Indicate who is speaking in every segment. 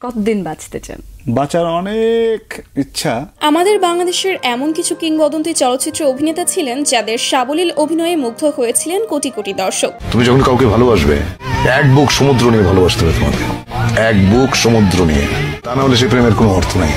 Speaker 1: কতদিন বাঁচতে চান?
Speaker 2: বাঁচার অনেক ইচ্ছা।
Speaker 3: আমাদের বাংলাদেশের এমন কিছু কিংবদন্তি চলচ্চিত্র অভিনেতা ছিলেন যাদের সাবলীল অভিনয়ে মুগ্ধ হয়েছিলেন কোটি কোটি দর্শক।
Speaker 4: তুমি যখন কাউকে ভালোবাসবে, এক বুক সমুদ্র নিয়ে ভালোবাসতে হবে তোমাকে, এক বুক সমুদ্র নিয়ে, তা না হলে সে প্রেমের কোনো অর্থ নাই।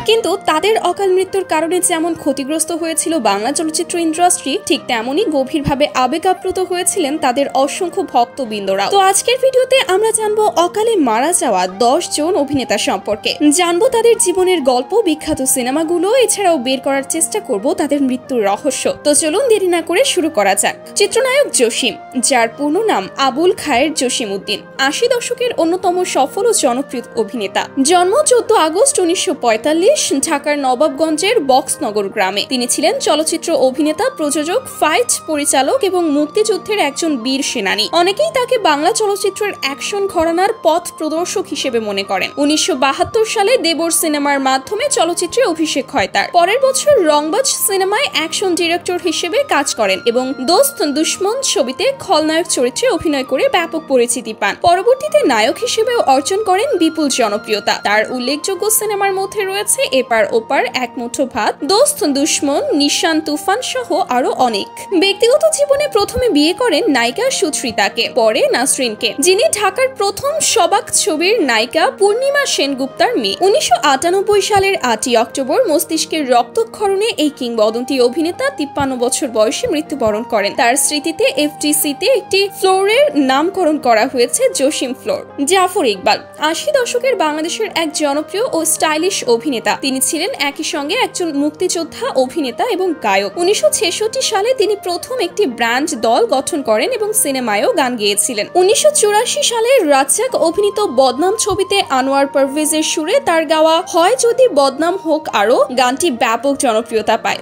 Speaker 3: কিন্তু তাদের অকাল মৃত্যুর কারণে যেমন ক্ষতিগ্রস্ত হয়েছিল বাংলা চলচ্চিত্র ইন্ডাস্ট্রি, ঠিক তেমনই গভীরভাবে আবেগাপ্লুত হয়েছিলেন তাদের অসংখ্য ভক্তবৃন্দরা। তো আজকের ভিডিওতে আমরা জানবো অকালে মারা যাওয়া 10 জন অভিনেতা সম্পর্কে, জানবো তাদের জীবনের গল্প, বিখ্যাত সিনেমাগুলো, এছাড়াও বের করার চেষ্টা করব তাদের মৃত্যুর রহস্য। তো চলুন দেরি না করে শুরু করা যাক। চিত্রনায়ক জসিম, যার পূর্ণ নাম আবুল খায়ের জসিম উদ্দিন, 80 দশকের অন্যতম সফল ও জনপ্রিয় অভিনেতা। জন্ম 14 আগস্ট 1945 ঢাকার নবাবগঞ্জের বক্সনগর গ্রামে। তিনি ছিলেন চলচ্চিত্র অভিনেতা, প্রযোজক, ফাইট পরিচালক এবং মুক্তিযুদ্ধের একজন বীর সেনানী। অনেকেই তাকে বাংলা চলচ্চিত্রের অ্যাকশন ঘরানার পথ প্রদর্শক হিসেবে মনে করেন। 1972 সালে দেবর সিনেমার মাধ্যমে চলচ্চিত্রে অভিষেক হয় তার। পরের বছর রংবাজ সিনেমায় অ্যাকশন ডিরেক্টর হিসেবে কাজ করেন এবং দোস্ত দুশমন ছবিতে খলনায়ক চরিত্রে অভিনয় করে ব্যাপক পরিচিতি পান। পরবর্তীতে নায়ক হিসেবেও অর্জন করেন বিপুল জনপ্রিয়তা। তার উল্লেখযোগ্য সিনেমার মধ্যে রয়েছে এপার ওপার, এক মুঠো ভাত, দোস্ত দুশমন, নিশান তুফান সহ আরো অনেক। ব্যক্তিগত জীবনে প্রথমে বিয়ে করেন নায়িকা সুচরিতাকে, পরে নাসরিনকে, যিনি ঢাকার প্রথম সবাক ছবির নায়িকা পূর্ণিমা সেনগুপ্তার মেয়ে। 1998 সালের 8 অক্টোবর মস্তিষ্কের রক্তক্ষরণে এই কিংবদন্তি অভিনেতা 53 বছর বয়সে মৃত্যুবরণ করেন। তার স্মৃতিতে এফটিসিতে একটি ফ্লোরের নামকরণ করা হয়েছে জসিম ফ্লোর। জাফর ইকবাল, 80 দশকের বাংলাদেশের এক জনপ্রিয় ও স্টাইলিশ অভিনেতা। তিনি ছিলেন একই সঙ্গে একজন মুক্তিযোদ্ধা, অভিনেতা এবং গায়ক। 1966 সালে তিনি প্রথম একটি ব্র্যান্ড দল গঠন করেন এবং সিনেমায়ও গান গেয়েছিলেন। 1984 সালে রাজ্জাক অভিনীত বদনাম ছবিতে আনোয়ার পারভেজের সুরে তার গাওয়া হয় যদি বদনাম হোক আরো গানটি ব্যাপক জনপ্রিয়তা পায়।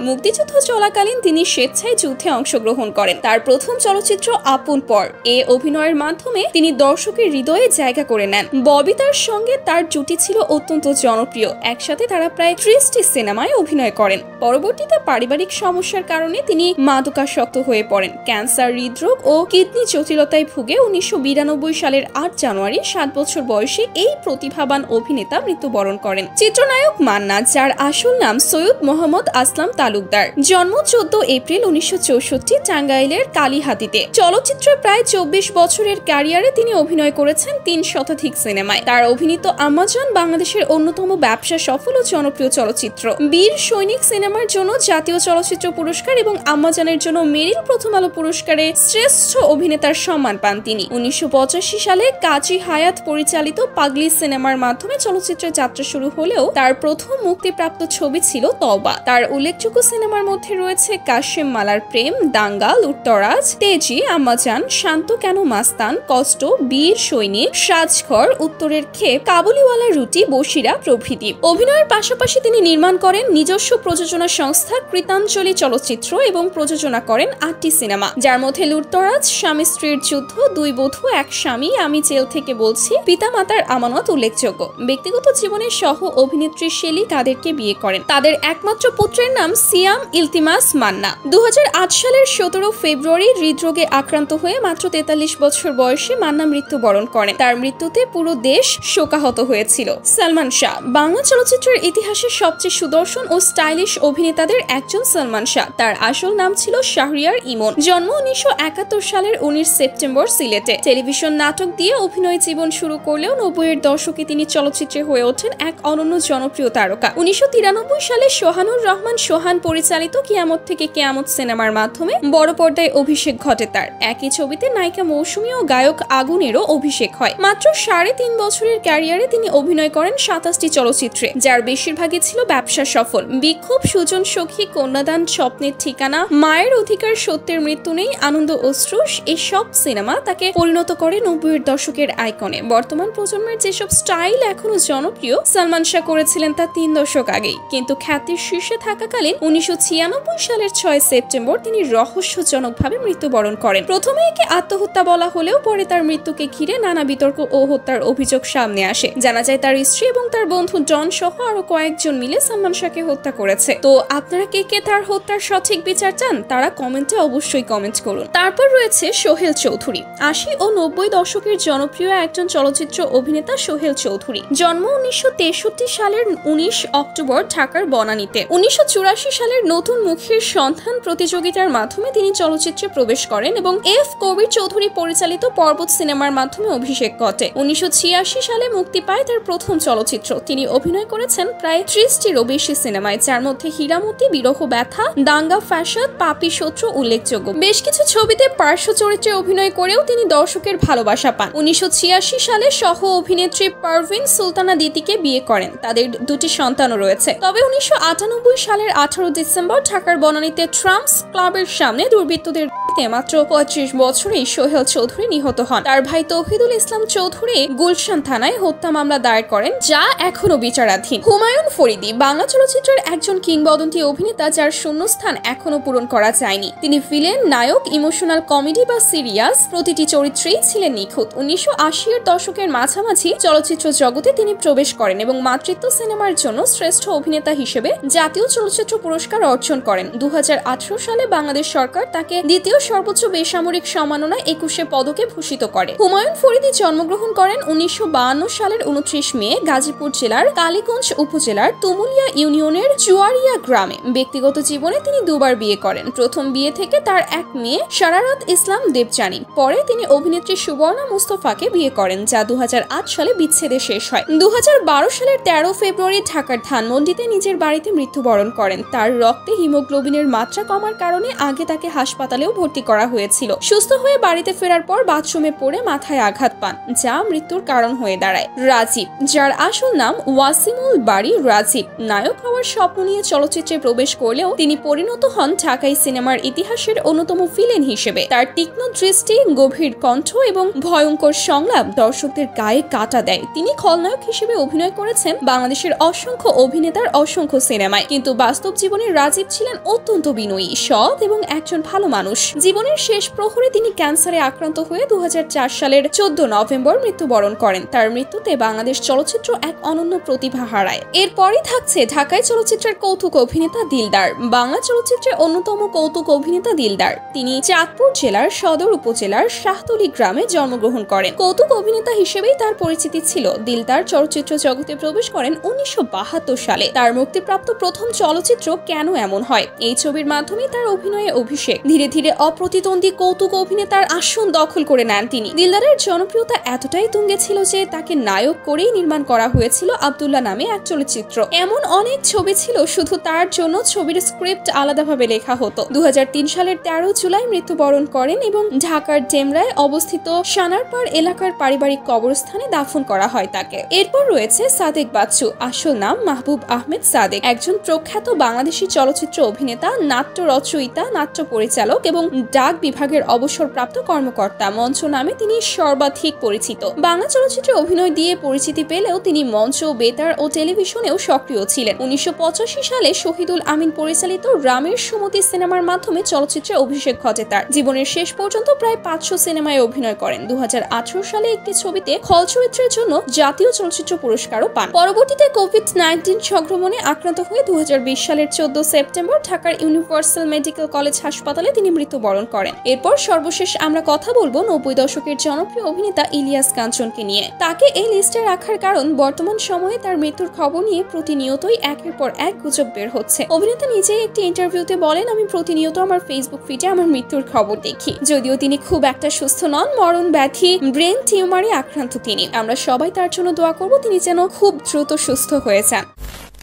Speaker 3: মুক্তিযুদ্ধ চলাকালীন তিনি স্বেচ্ছায় যুদ্ধে অংশগ্রহণ করেন। তার প্রথম চলচ্চিত্র আপন পর, এ অভিনয়ের মাধ্যমে তিনি দর্শকের হৃদয়ে জায়গা করে নেন। ববি তার সঙ্গে তার জুটি ছিল অত্যন্ত জনপ্রিয়। একসাথে তারা প্রায় 30টি সিনেমায় অভিনয় করেন। পরবর্তীতে পারিবারিক সমস্যার কারণে তিনি মাদকাসক্ত হয়ে পড়েন। ক্যান্সার, হৃদরোগ ও কিডনি জটিলতায় ভুগে 1992 সালের 8 জানুয়ারি 7 বছর বয়সে এই প্রতিভাবান অভিনেতা মৃত্যুবরণ করেন। চিত্রনায়ক মান্না, যার আসল নাম সৈয়দ মোহাম্মদ আসলাম তালুকদার, জন্ম 14 এপ্রিল 1964 টাঙ্গাইলের কালীহাতিতে। চলচ্চিত্রে প্রায় 24 বছরের ক্যারিয়ারে তিনি অভিনয় করেছেন 3 শতাধিক সিনেমায়। তার অভিনীত আম্মাজান বাংলাদেশের অন্যতম ব্যবসা সফল ও জনপ্রিয় চলচ্চিত্র। বীর সৈনিক সিনেমার জন্য জাতীয় চলচ্চিত্র পুরস্কার এবং আম্মাজানের জন্য মেরিল প্রথম আলো পুরস্কারে শ্রেষ্ঠ অভিনেতার সম্মান পান তিনি। 1985 সালে কাজী হায়াত পরিচালিত পাগলি সিনেমার মাধ্যমে চলচ্চিত্রের যাত্রা শুরু হলেও তার প্রথম মুক্তিপ্রাপ্ত ছবি ছিল তওবা। তার উল্লেখযোগ্য সিনেমার মধ্যে রয়েছে কাশেম মালার প্রেম, দাঙ্গা, লুটতরাজ, তেজি, আম্মাজান, শান্ত কেন মাস্তান, কষ্ট, বীর সৈনিক, সাজঘর, উত্তরের ক্ষেপ, কাবুলিওয়ালা রুটি, বসিরা প্রভৃতি। অভিনয়ের পাশাপাশি তিনি নির্মাণ করেন নিজস্ব প্রযোজনা সংস্থা কৃতাঞ্জলি চলচ্চিত্র এবং প্রযোজনা করেন 8টি সিনেমা, যার মধ্যে লুটতরাজ, স্বামী স্ত্রীর যুদ্ধ, 2 বধূ 1 স্বামী, আমি জেল থেকে বলছি, পিতামাতার আমানত উল্লেখযোগ্য। ব্যক্তিগত জীবনে সহ অভিনেত্রী শেলি কাদেরকে বিয়ে করেন। তাদের একমাত্র পুত্রের নাম সিয়াম ইলতিমাস মান্না। 2008 সালের 17 ফেব্রুয়ারি হৃদরোগে আক্রান্ত হয়ে মাত্র 43 বছর বয়সে মান্না মৃত্যুবরণ করেন। তার মৃত্যুতে পুরো দেশ শোকাহত হয়েছিল। সালমান শাহ, বাংলা চলচ্চিত্রের ইতিহাসে সবচেয়ে সুদর্শন ও স্টাইলিশ অভিনেতাদের একজন সালমান শাহ। তার আসল নাম ছিল শাহরিয়ার ইমন। জন্ম 1971 সালের 19 সেপ্টেম্বর সিলেটে। টেলিভিশন নাটক দিয়ে অভিনয় জীবন শুরু করলেও 90-এর দশকে তিনি চলচ্চিত্রে হয়ে ওঠেন এক অনন্য জনপ্রিয় তারকা। 1993 সালে সোহানুর রহমান সোহান পরিচালিত কিয়ামত থেকে কেয়ামত সিনেমার মাধ্যমে বড় পর্দায় অভিষেক ঘটে তার। একই ছবিতে নায়িকা মৌসুমী ও গায়ক আগুনেরও অভিষেক হয়। মাত্র 3.5 বছরের ক্যারিয়ারে তিনি অভিনয় করেন 27টি চলচ্চিত্রে, যার বেশিরভাগই ছিল ব্যবসা সফল। বিক্ষোভ, সুজন সখী, কন্যাদান, স্বপ্নের ঠিকানা, মায়ের অধিকার, সত্যের মৃত্যু নেই, আনন্দ অশ্রুষ, এসব সিনেমা তাকে পরিণত করে 90-এর দশকের আইকনে। বর্তমান প্রজন্মের যেসব স্টাইল এখনো জনপ্রিয়, সালমান শাহ করেছিলেন তা 3 দশক আগেই। কিন্তু খ্যাতির শীর্ষে থাকাকালীন 1996 সালের 6 সেপ্টেম্বর তিনি রহস্যজনকভাবে মৃত্যুবরণ করেন। প্রথমে একে আত্মহত্যা বলা হলেও পরে তার মৃত্যুকে ঘিরে নানা বিতর্ক ও হত্যার অভিযোগ সামনে আসে। জানা যায় তার স্ত্রী এবং তার বন্ধু ডন সহ আরো কয়েকজন মিলে সালমান শাহকে হত্যা করেছে। তো আপনারা কে কে তার হত্যার সঠিক বিচার চান তারা কমেন্টে অবশ্যই কমেন্ট করুন। তারপর রয়েছে সোহেল চৌধুরী। 80 ও 90 দশকের জনপ্রিয় একজন চলচ্চিত্র অভিনেতা সোহেল চৌধুরী। জন্ম 1963 সালের 19 অক্টোবর ঢাকার বনানীতে। 1984 সালের নতুন মুখের সন্ধান প্রতিযোগিতার মাধ্যমে তিনি চলচ্চিত্রে প্রবেশ করেন এবং এফ কবির চৌধুরী পরিচালিত পর্বত সিনেমার মাধ্যমে অভিষেক ঘটে। 1986 সালে মুক্তি পায় তার প্রথম চলচ্চিত্র। তিনি অভিনয় করেছেন প্রায় 30টিরও বেশি সিনেমায়, যার মধ্যে হীরামতি, বিরহ ব্যথা, দাঙ্গা ফ্যাসাদ, পাপী শত্রু উল্লেখযোগ্য। বেশ কিছু ছবিতে পার্শ্ব চরিত্রে অভিনয় করেও তিনি দর্শকের ভালোবাসা পান। 1986 সালে সহ অভিনেত্রী পারভিন সুলতানা দিতিকে বিয়ে করেন। তাদের দুটি সন্তানও রয়েছে। তবে 1998 সালের 18 ডিসেম্বর ঢাকার বনানীতে ট্রাম্পস ক্লাবের সামনে দুর্বৃত্তদের মাত্র 35 বছরেই সোহেল চৌধুরী নিহত হন। তার ভাই তৌহিদুল ইসলাম চৌধুরী গুলশান থানায় হত্যা মামলা দায়ের করেন, যা এখনো বিচারাধীন। হুমায়ুন ফরিদি বাংলা চলচ্চিত্রের একজন কিংবদন্তি অভিনেতা যার শূন্যস্থান এখনো পূরণ করা যায়নি। তিনি ভিলেন, নায়ক, ইমোশনাল কমেডি বা সিরিয়াস প্রতিটি চরিত্রেই ছিলেন নিখুঁত। 1980 এর দশকের মাঝামাঝি চলচ্চিত্র জগতে তিনি প্রবেশ করেন এবং মাতৃত্ব সিনেমার জন্য শ্রেষ্ঠ অভিনেতা হিসেবে জাতীয় চলচ্চিত্র পুরস্কার অর্জন করেন। 2018 সালে বাংলাদেশ সরকার তাকে দ্বিতীয় সর্বোচ্চ বেসামরিক সম্মাননা 21 পদকে ভূষিত করে। হুমায়ুন ফরিদি জন্মগ্রহণ করেন 1952 সালের 29 মে গাজীপুর জেলার কালীগঞ্জ উপজেলার তুমুলিয়া ইউনিয়নের চুয়ারিয়া গ্রামে। ব্যক্তিগত জীবনে তিনি দুবার বিয়ে করেন। প্রথম বিয়ে থেকে তার এক মেয়ে শারারাত ইসলাম দেবযানী। পরে তিনি অভিনেত্রী সুবর্ণা মুস্তফাকে বিয়ে করেন, যা 2008 সালে বিচ্ছেদে শেষ হয়। 2012 সালের 13 ফেব্রুয়ারি ঢাকার ধানমন্ডিতে নিজের বাড়িতে মৃত্যুবরণ করেন। তার রক্তে হিমোগ্লোবিনের মাত্রা কমার কারণে আগে তাকে হাসপাতালেও ভর্তি করা হয়েছিল। সুস্থ হয়ে বাড়িতে ফেরার পর বাথরুমে পড়ে মাথায় আঘাত পান, যা মৃত্যুর কারণ হয়ে দাঁড়ায়। রাজীব, যার আসল নাম ওয়াসিমুল বাড়ি রাজীব, নায়ক হওয়ার স্বপ্ন নিয়ে চলচ্চিত্রে প্রবেশ করলেও তিনি পরিণত হন ঢাকাই সিনেমার ইতিহাসের অন্যতম ভিলেন হিসেবে। তার তীক্ষ্ণ দৃষ্টি, গভীর কণ্ঠ এবং ভয়ঙ্কর সংলাপ দর্শকদের গায়ে কাটা দেয়। তিনি খলনায়ক হিসেবে অভিনয় করেছেন বাংলাদেশের অসংখ্য অভিনেতার অসংখ্য সিনেমায়, কিন্তু বাস্তব জীবনে রাজীব ছিলেন অত্যন্ত বিনয়ী, সৎ এবং একজন ভালো মানুষ। জীবনের শেষ প্রহরে তিনি ক্যান্সারে আক্রান্ত হয়ে 2004 সালের 14 নভেম্বর মৃত্যুবরণ করেন। তার মৃত্যুতে বাংলাদেশ চলচ্চিত্র এক অনন্য প্রতিভা হারায়। এরপরই থাকছে ঢাকায় চলচ্চিত্রের কৌতুক অভিনেতা দিলদার। বাংলা চলচ্চিত্রের অন্যতম কৌতুক অভিনেতা দিলদার। তিনি চাঁদপুর জেলার সদর উপজেলার শাহতলী গ্রামে জন্মগ্রহণ করেন। কৌতুক অভিনেতা হিসেবেই তার পরিচিতি ছিল। দিলদার চলচ্চিত্র জগতে প্রবেশ করেন 1972 সালে। তার মুক্তিপ্রাপ্ত প্রথম চলচ্চিত্র কেন এমন হয়, এই ছবির মাধ্যমে তার অভিনয়ে অভিষেক। ধীরে ধীরে অপ্রতিদ্বন্দ্বী কৌতুক অভিনেতার আসন দখল করে নেন তিনি। দিলদারের জনপ্রিয়তা এতটাই তুঙ্গে ছিল যে তাকে নায়ক করেই নির্মাণ করা হয়েছিল আব্দুল্লাহ নামে এক চলচ্চিত্র। এমন অনেক ছবি ছিল শুধু তার জন্য ছবির স্ক্রিপ্ট আলাদাভাবে লেখা হতো। 2003 সালের 13 জুলাই মৃত্যুবরণ করেন এবং ঢাকার ডেমরায় অবস্থিত সানারপাড় এলাকার পারিবারিক কবরস্থানে দাফন করা হয় তাকে। এরপর রয়েছে সাদেক বাচ্চু, আসল নাম মাহবুব আহমেদ সাদেক, একজন প্রখ্যাত বাংলাদেশী চলচ্চিত্র অভিনেতা, নাট্য রচয়িতা, নাট্য পরিচালক এবং ডাক বিভাগের অবসরপ্রাপ্ত কর্মকর্তা। মঞ্চ নামে তিনি সর্বাধিক পরিচিত। বাংলা চলচ্চিত্রে অভিনয় দিয়ে পরিচিতি পেলেও তিনি মঞ্চ, বেতার ও টেলিভিশনেও সক্রিয় ছিলেন। 1985 সালে শহীদুল আমিন পরিচালিত রামের সুমতি সিনেমার মাধ্যমে চলচ্চিত্রে অভিষেক ঘটে তার। জীবনের শেষ পর্যন্ত প্রায় 500 সিনেমায় অভিনয় করেন। 2018 সালে একটি ছবিতে খল চরিত্রের জন্য জাতীয় চলচ্চিত্র পুরস্কারও পান। পরবর্তীতে কোভিড-19 সংক্রমণে আক্রান্ত হয়ে 2020 সালের 14 সেপ্টেম্বর ঢাকার ইউনিভার্সাল মেডিকেল কলেজ হাসপাতালে তিনি মৃত্যুবরণ করেন। এরপর সর্বশেষ আমরা কথা বলবো 90 দশকের জনপ্রিয় অভিনেতা ইলিয়াস কাঞ্চনকে নিয়ে। তাকে এই লিস্টে রাখার কারণ বর্তমান সময়ে তার মৃত্যুর খবর নিয়ে প্রতিনিয়তই একের পর এক গুজব বের হচ্ছে। অভিনেতা নিজেই একটি ইন্টারভিউতে বলেন, আমি প্রতিনিয়ত আমার ফেসবুক ফিডে আমার মৃত্যুর খবর দেখি। যদিও তিনি খুব একটা সুস্থ নন, মরণ ব্যাধি ব্রেন টিউমারে আক্রান্ত তিনি। আমরা সবাই তার জন্য দোয়া করব তিনি যেন খুব দ্রুত সুস্থ হয়ে যান।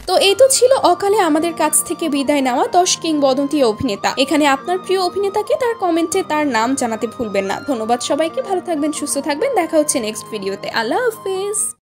Speaker 3: তো এই তো ছিল অকালে আমাদের কাছ থেকে বিদায় নেওয়া 10 কিংবদন্তি অভিনেতা। এখানে আপনার প্রিয় অভিনেতাকে তার কমেন্টে তার নাম জানাতে ভুলবেন না। ধন্যবাদ সবাইকে, ভালো থাকবেন, সুস্থ থাকবেন। দেখা হচ্ছে নেক্সট ভিডিওতে। আল্লাহ হাফেজ।